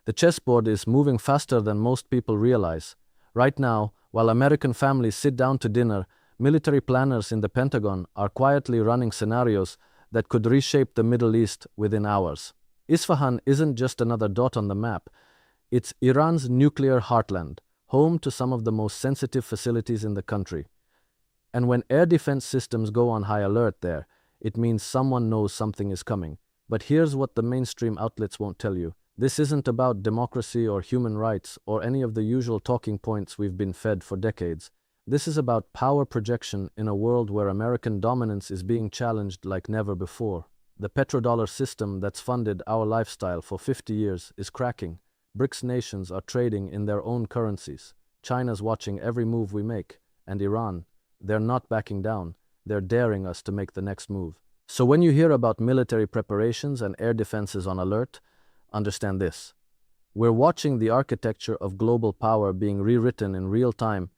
The chessboard is moving faster than most people realize. Right now, while American families sit down to dinner, military planners in the Pentagon are quietly running scenarios that could reshape the Middle East within hours. Isfahan isn't just another dot on the map, it's Iran's nuclear heartland, home to some of the most sensitive facilities in the country. And when air defense systems go on high alert there, it means someone knows something is coming. But here's what the mainstream outlets won't tell you. This isn't about democracy or human rights or any of the usual talking points we've been fed for decades. This is about power projection in a world where American dominance is being challenged like never before. The petrodollar system that's funded our lifestyle for 50 years is cracking. BRICS nations are trading in their own currencies. China's watching every move we make. And Iran, they're not backing down. They're daring us to make the next move. So when you hear about military preparations and air defenses on alert, understand this. We're watching the architecture of global power being rewritten in real time,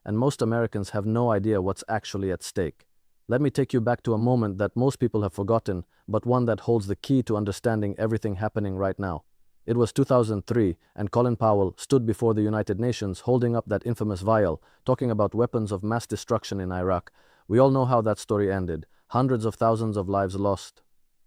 and most Americans have no idea what's actually at stake. Let me take you back to a moment that most people have forgotten, but one that holds the key to understanding everything happening right now. It was 2003, and Colin Powell stood before the United Nations holding up that infamous vial, talking about weapons of mass destruction in Iraq. We all know how that story ended. Hundreds of thousands of lives lost,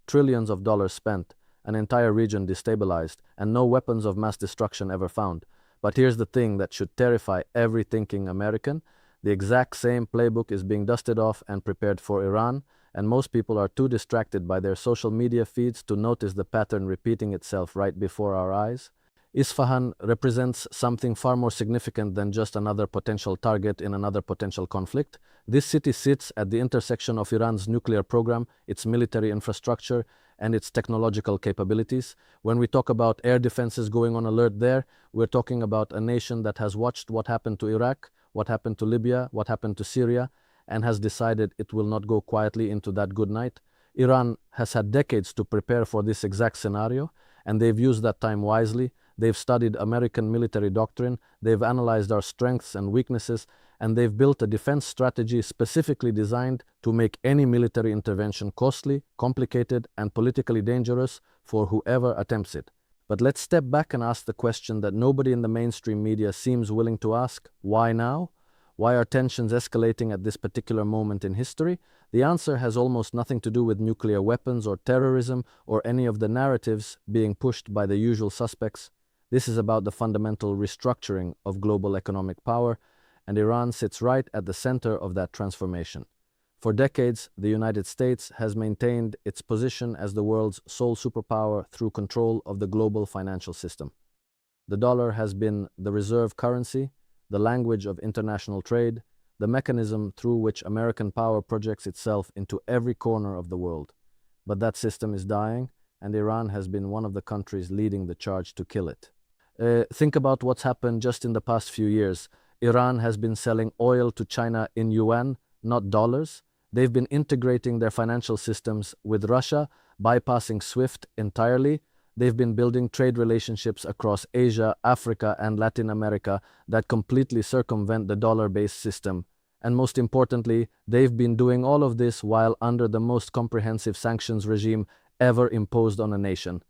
trillions of dollars spent, an entire region destabilized, and no weapons of mass destruction ever found. But here's the thing that should terrify every thinking American. The exact same playbook is being dusted off and prepared for Iran, and most people are too distracted by their social media feeds to notice the pattern repeating itself right before our eyes. Isfahan represents something far more significant than just another potential target in another potential conflict. This city sits at the intersection of Iran's nuclear program, its military infrastructure, and its technological capabilities. When we talk about air defenses going on alert there, we're talking about a nation that has watched what happened to Iraq, what happened to Libya, what happened to Syria, and has decided it will not go quietly into that good night. Iran has had decades to prepare for this exact scenario, and they've used that time wisely. They've studied American military doctrine, they've analyzed our strengths and weaknesses, and they've built a defense strategy specifically designed to make any military intervention costly, complicated, and politically dangerous for whoever attempts it. But let's step back and ask the question that nobody in the mainstream media seems willing to ask. Why now? Why are tensions escalating at this particular moment in history? The answer has almost nothing to do with nuclear weapons or terrorism or any of the narratives being pushed by the usual suspects. This is about the fundamental restructuring of global economic power, and Iran sits right at the center of that transformation. For decades, the United States has maintained its position as the world's sole superpower through control of the global financial system. The dollar has been the reserve currency, the language of international trade, the mechanism through which American power projects itself into every corner of the world. But that system is dying, and Iran has been one of the countries leading the charge to kill it. Think about what's happened just in the past few years. Iran has been selling oil to China in yuan, not dollars. They've been integrating their financial systems with Russia, bypassing SWIFT entirely. They've been building trade relationships across Asia, Africa, and Latin America that completely circumvent the dollar-based system. And most importantly, they've been doing all of this while under the most comprehensive sanctions regime ever imposed on a nation.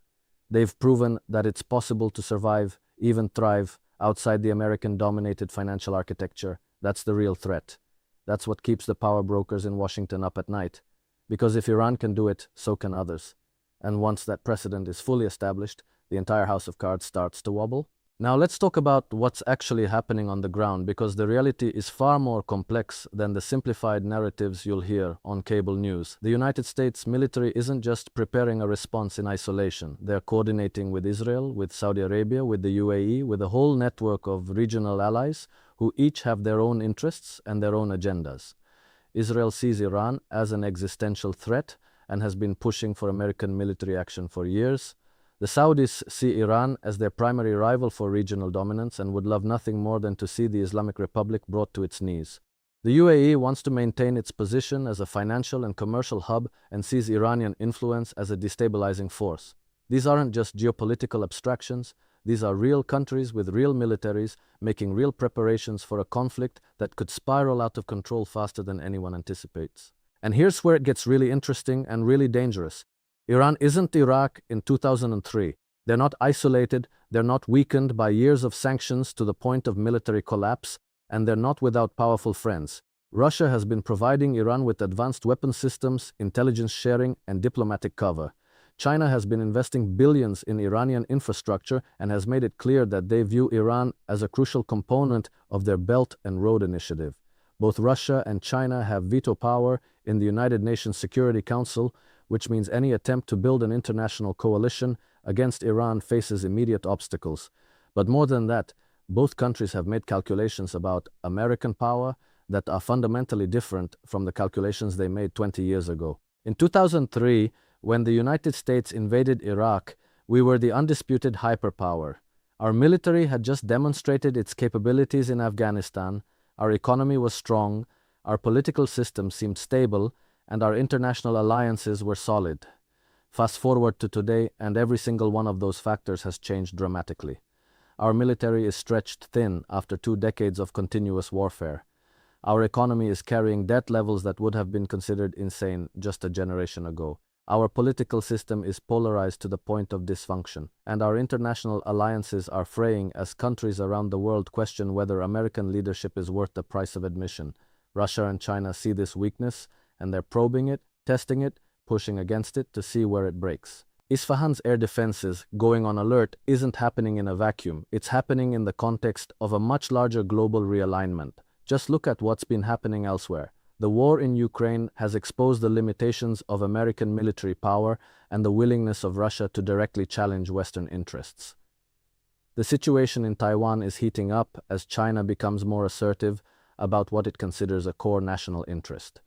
They've proven that it's possible to survive, even thrive, outside the American-dominated financial architecture. That's the real threat. That's what keeps the power brokers in Washington up at night. Because if Iran can do it, so can others. And once that precedent is fully established, the entire house of cards starts to wobble. Now let's talk about what's actually happening on the ground, because the reality is far more complex than the simplified narratives you'll hear on cable news. The United States military isn't just preparing a response in isolation. They're coordinating with Israel, with Saudi Arabia, with the UAE, with a whole network of regional allies who each have their own interests and their own agendas. Israel sees Iran as an existential threat and has been pushing for American military action for years. The Saudis see Iran as their primary rival for regional dominance and would love nothing more than to see the Islamic Republic brought to its knees. The UAE wants to maintain its position as a financial and commercial hub and sees Iranian influence as a destabilizing force. These aren't just geopolitical abstractions. These are real countries with real militaries making real preparations for a conflict that could spiral out of control faster than anyone anticipates. And here's where it gets really interesting and really dangerous. Iran isn't Iraq in 2003. They're not isolated, They're not weakened by years of sanctions to the point of military collapse, and they're not without powerful friends. Russia has been providing Iran with advanced weapon systems, intelligence sharing, and diplomatic cover. China has been investing billions in Iranian infrastructure and has made it clear that they view Iran as a crucial component of their Belt and Road Initiative. Both Russia and China have veto power in the United Nations Security Council, which means any attempt to build an international coalition against Iran faces immediate obstacles. But more than that, both countries have made calculations about American power that are fundamentally different from the calculations they made 20 years ago. In 2003, when the United States invaded Iraq, we were the undisputed hyperpower. Our military had just demonstrated its capabilities in Afghanistan, our economy was strong, our political system seemed stable, and our international alliances were solid. Fast forward to today, and every single one of those factors has changed dramatically. Our military is stretched thin after 2 decades of continuous warfare. Our economy is carrying debt levels that would have been considered insane just a generation ago. Our political system is polarized to the point of dysfunction, and our international alliances are fraying as countries around the world question whether American leadership is worth the price of admission. Russia and China see this weakness, and they're probing it, testing it, pushing against it to see where it breaks. Isfahan's air defenses going on alert isn't happening in a vacuum. It's happening in the context of a much larger global realignment. Just look at what's been happening elsewhere. The war in Ukraine has exposed the limitations of American military power and the willingness of Russia to directly challenge Western interests. The situation in Taiwan is heating up as China becomes more assertive about what it considers a core national interest.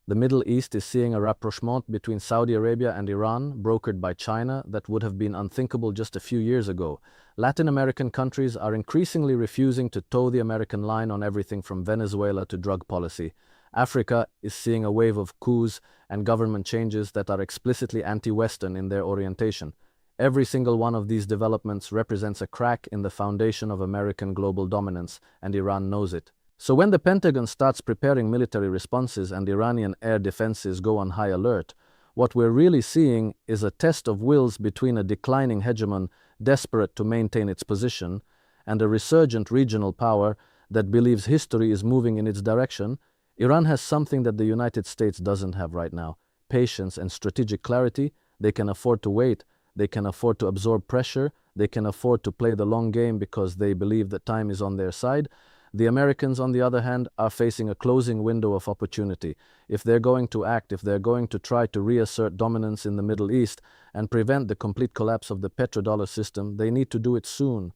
The Middle East is seeing a rapprochement between Saudi Arabia and Iran, brokered by China, that would have been unthinkable just a few years ago. Latin American countries are increasingly refusing to toe the American line on everything from Venezuela to drug policy. Africa is seeing a wave of coups and government changes that are explicitly anti-Western in their orientation. Every single one of these developments represents a crack in the foundation of American global dominance, and Iran knows it. So when the Pentagon starts preparing military responses and Iranian air defenses go on high alert, what we're really seeing is a test of wills between a declining hegemon desperate to maintain its position and a resurgent regional power that believes history is moving in its direction. Iran has something that the United States doesn't have right now: patience and strategic clarity. They can afford to wait, they can afford to absorb pressure, they can afford to play the long game because they believe that time is on their side. The Americans, on the other hand, are facing a closing window of opportunity. If they're going to act, if they're going to try to reassert dominance in the Middle East and prevent the complete collapse of the petrodollar system, they need to do it soon,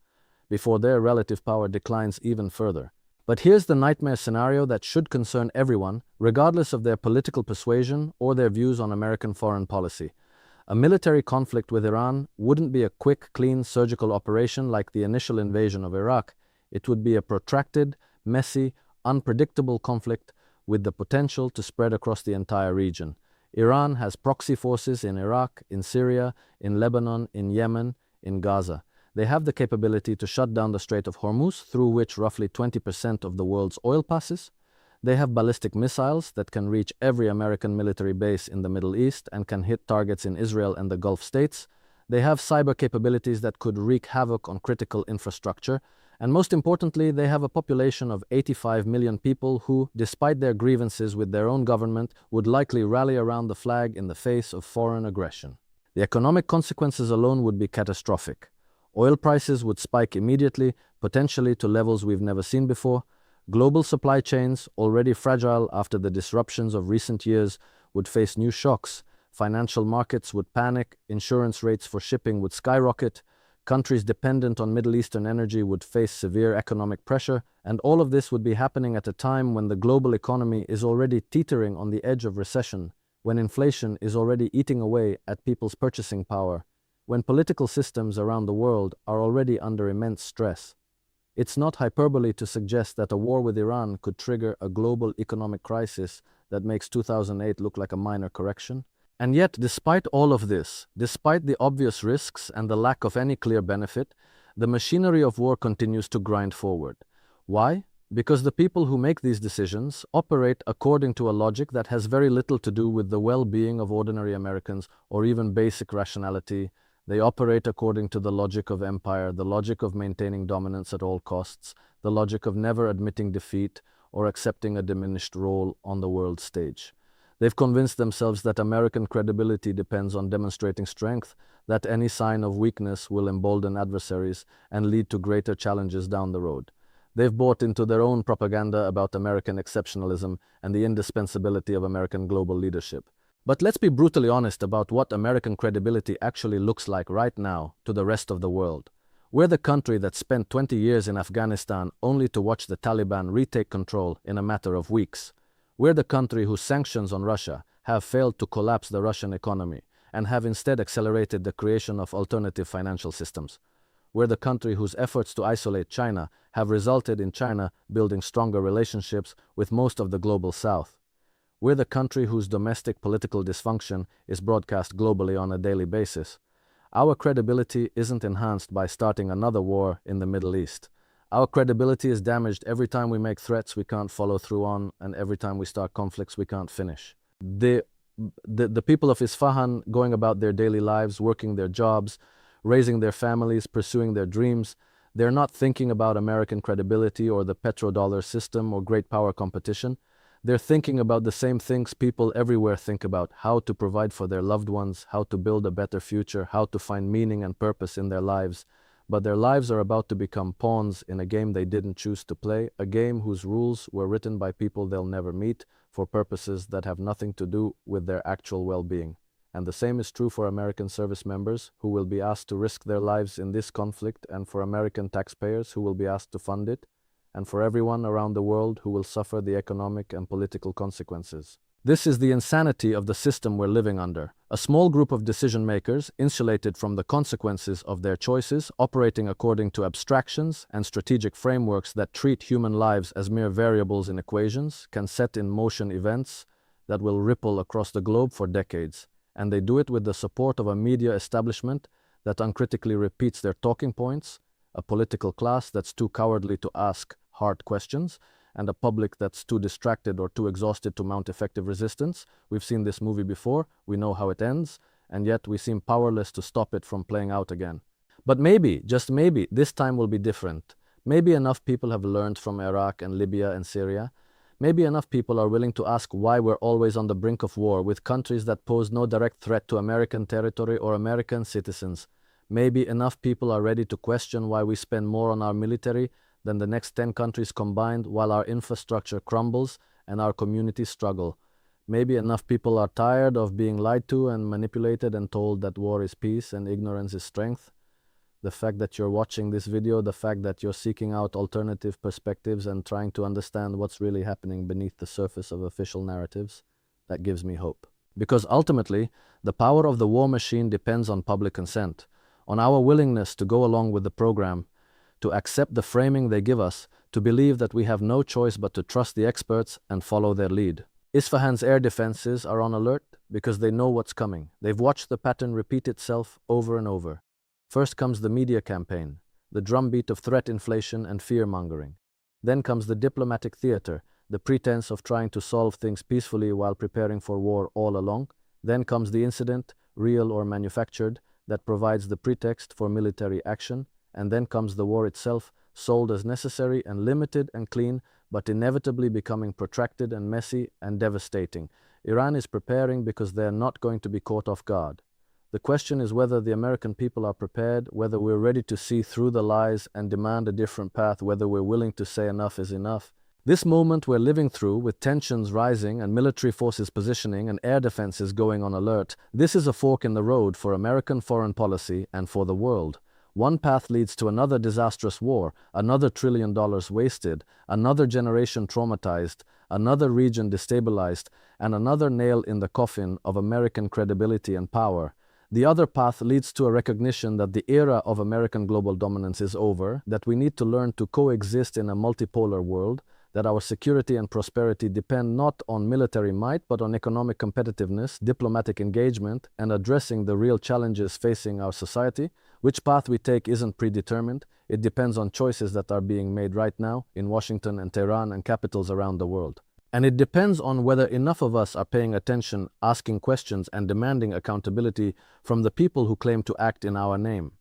before their relative power declines even further. But here's the nightmare scenario that should concern everyone, regardless of their political persuasion or their views on American foreign policy. A military conflict with Iran wouldn't be a quick, clean, surgical operation like the initial invasion of Iraq. It would be a protracted, messy, unpredictable conflict with the potential to spread across the entire region. Iran has proxy forces in Iraq, in Syria, in Lebanon, in Yemen, in Gaza. They have the capability to shut down the Strait of Hormuz, through which roughly 20% of the world's oil passes. They have ballistic missiles that can reach every American military base in the Middle East and can hit targets in Israel and the Gulf states. They have cyber capabilities that could wreak havoc on critical infrastructure. And most importantly, they have a population of 85 million people who, despite their grievances with their own government, would likely rally around the flag in the face of foreign aggression. The economic consequences alone would be catastrophic. Oil prices would spike immediately, potentially to levels we've never seen before. Global supply chains, already fragile after the disruptions of recent years, would face new shocks. Financial markets would panic, insurance rates for shipping would skyrocket, countries dependent on Middle Eastern energy would face severe economic pressure, and all of this would be happening at a time when the global economy is already teetering on the edge of recession, when inflation is already eating away at people's purchasing power, when political systems around the world are already under immense stress. It's not hyperbole to suggest that a war with Iran could trigger a global economic crisis that makes 2008 look like a minor correction. And yet, despite all of this, despite the obvious risks and the lack of any clear benefit, the machinery of war continues to grind forward. Why? Because the people who make these decisions operate according to a logic that has very little to do with the well-being of ordinary Americans or even basic rationality. They operate according to the logic of empire, the logic of maintaining dominance at all costs, the logic of never admitting defeat or accepting a diminished role on the world stage. They've convinced themselves that American credibility depends on demonstrating strength, that any sign of weakness will embolden adversaries and lead to greater challenges down the road. They've bought into their own propaganda about American exceptionalism and the indispensability of American global leadership. But let's be brutally honest about what American credibility actually looks like right now to the rest of the world. We're the country that spent 20 years in Afghanistan only to watch the Taliban retake control in a matter of weeks. We're the country whose sanctions on Russia have failed to collapse the Russian economy and have instead accelerated the creation of alternative financial systems. We're the country whose efforts to isolate China have resulted in China building stronger relationships with most of the global South. We're the country whose domestic political dysfunction is broadcast globally on a daily basis. Our credibility isn't enhanced by starting another war in the Middle East. Our credibility is damaged every time we make threats we can't follow through on, and every time we start conflicts we can't finish. The people of Isfahan going about their daily lives, working their jobs, raising their families, pursuing their dreams, they're not thinking about American credibility or the petrodollar system or great power competition. They're thinking about the same things people everywhere think about: how to provide for their loved ones, how to build a better future, how to find meaning and purpose in their lives. But their lives are about to become pawns in a game they didn't choose to play, a game whose rules were written by people they'll never meet for purposes that have nothing to do with their actual well-being. And the same is true for American service members who will be asked to risk their lives in this conflict, and for American taxpayers who will be asked to fund it, and for everyone around the world who will suffer the economic and political consequences. This is the insanity of the system we're living under. A small group of decision makers, insulated from the consequences of their choices, operating according to abstractions and strategic frameworks that treat human lives as mere variables in equations, can set in motion events that will ripple across the globe for decades. And they do it with the support of a media establishment that uncritically repeats their talking points, a political class that's too cowardly to ask hard questions, and a public that's too distracted or too exhausted to mount effective resistance. We've seen this movie before, we know how it ends, and yet we seem powerless to stop it from playing out again. But maybe, just maybe, this time will be different. Maybe enough people have learned from Iraq and Libya and Syria. Maybe enough people are willing to ask why we're always on the brink of war with countries that pose no direct threat to American territory or American citizens. Maybe enough people are ready to question why we spend more on our military than the next 10 countries combined while our infrastructure crumbles and our communities struggle. Maybe enough people are tired of being lied to and manipulated and told that war is peace and ignorance is strength. The fact that you're watching this video, the fact that you're seeking out alternative perspectives and trying to understand what's really happening beneath the surface of official narratives, that gives me hope. Because ultimately, the power of the war machine depends on public consent, on our willingness to go along with the program, to accept the framing they give us, to believe that we have no choice but to trust the experts and follow their lead. Isfahan's air defenses are on alert because they know what's coming. They've watched the pattern repeat itself over and over. First comes the media campaign, the drumbeat of threat inflation and fear-mongering. Then comes the diplomatic theater, the pretense of trying to solve things peacefully while preparing for war all along. Then comes the incident, real or manufactured, that provides the pretext for military action. And then comes the war itself, sold as necessary and limited and clean, but inevitably becoming protracted and messy and devastating. Iran is preparing because they are not going to be caught off guard. The question is whether the American people are prepared, whether we're ready to see through the lies and demand a different path, whether we're willing to say enough is enough. This moment we're living through, with tensions rising and military forces positioning and air defenses going on alert, this is a fork in the road for American foreign policy and for the world. One path leads to another disastrous war, another $1 trillion wasted, another generation traumatized, another region destabilized, and another nail in the coffin of American credibility and power. The other path leads to a recognition that the era of American global dominance is over, that we need to learn to coexist in a multipolar world, that our security and prosperity depend not on military might but on economic competitiveness, diplomatic engagement, and addressing the real challenges facing our society. Which path we take isn't predetermined. It depends on choices that are being made right now in Washington and Tehran and capitals around the world. And it depends on whether enough of us are paying attention, asking questions, and demanding accountability from the people who claim to act in our name.